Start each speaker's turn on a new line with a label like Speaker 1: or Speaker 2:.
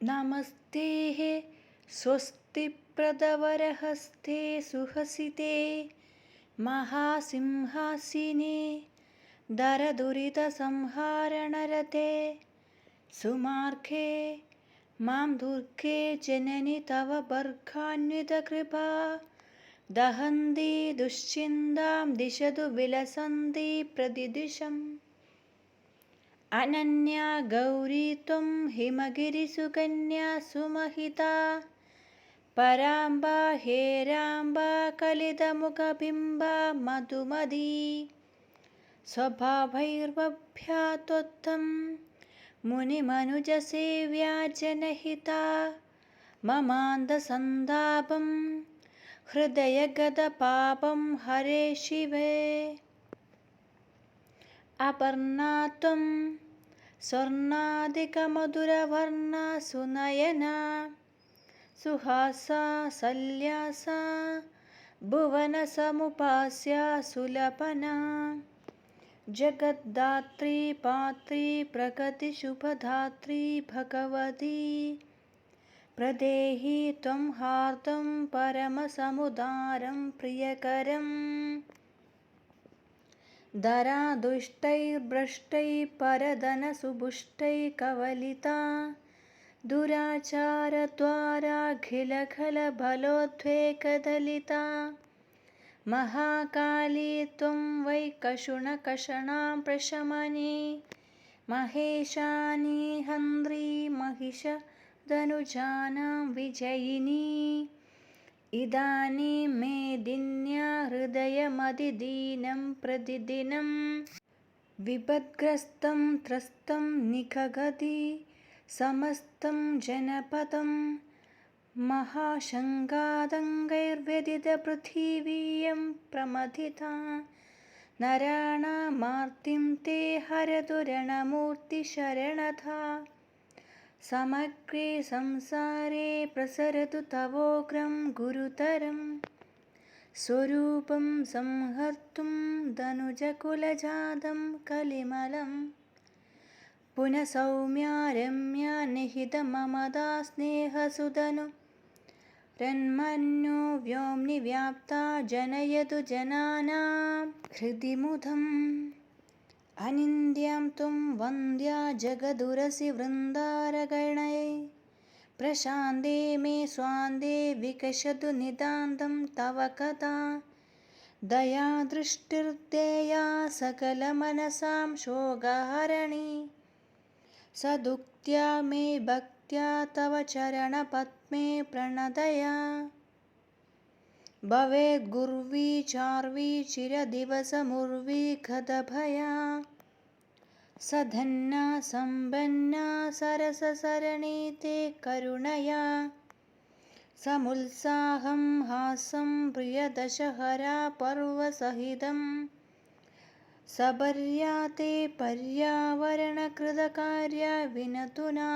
Speaker 1: नमस्तेः स्वस्ति प्रदवरहस्ते सुहसिते महासिंहासिने दरदुरितसंहारणरते सुमार्गे मां दुर्गे जननि तव वर्गान्वितकृपा दहन्ति दुश्चिन्तां दिशतु विलसन्ति प्रतिदिशम् अनन्या गौरी त्वं हिमगिरिसुकन्या सुमहिता पराम्बा हेराम्बा कलितमुखबिम्बा मधुमती स्वभावैर्वभ्या त्वत्तं मुनिमनुजसेव्या जनहिता ममान्धसन्तापं हृदयगतपापं हरे शिवे अपर्णा त्वं स्वर्णादिकमधुरवर्णा सुनयना सुहासा सल्लासा भुवनसमुपास्या सुलपना जगद्धात्री पात्री प्रगतिशुभधात्री भगवती प्रदेहि त्वं हार्दं परमसमुदारं प्रियकरम् धरादुष्टैर्भ्रष्टैः परधनसुभुष्टैः कवलिता दुराचारद्वाराखिलखलबलोद्वेगदलिता महाकाली त्वं वै कषुणकषणां प्रशमनी महेशानी हन्त्री महिषधनुजानां विजयिनी इदानीं मे दिन्या हृदयमतिदीनं प्रतिदिनं विपद्ग्रस्तं त्रस्तं निखगति समस्तं जनपदं महाशङ्कातङ्कैर्व्यथितपृथिवीयं प्रमथिता नराणामार्तिं ते हरतु रणमूर्तिशरणथा समग्रे संसारे प्रसरतु तवोग्रं गुरुतरं स्वरूपं संहर्तुं धनुजकुलजातं कलिमलं पुनः सौम्या रम्या निहितममदा स्नेहसुधनु रन्मन्यो व्योम्नि व्याप्ता जनयतु जनानां हृदि मुदम् अनिन्द्यां त्वं वन्द्या जगदुरसि वृन्दारगणै प्रशान्ते मे स्वान्ते विकशतु नितान्तं तव कथा दयादृष्टिर्देया सकलमनसां शोकहरणि सदुक्त्या मे भक्त्या तव चरणपद्मे प्रणतया भवेद्गुर्वी चार्वी चिरदिवसमुर्वी गतभया सधन्ना सम्पन्ना सरससरणी ते करुणया समुत्साहं हासं प्रियदशहरा पर्वसहितं सबर्या ते पर्यावरणकृतकार्या विनतुना।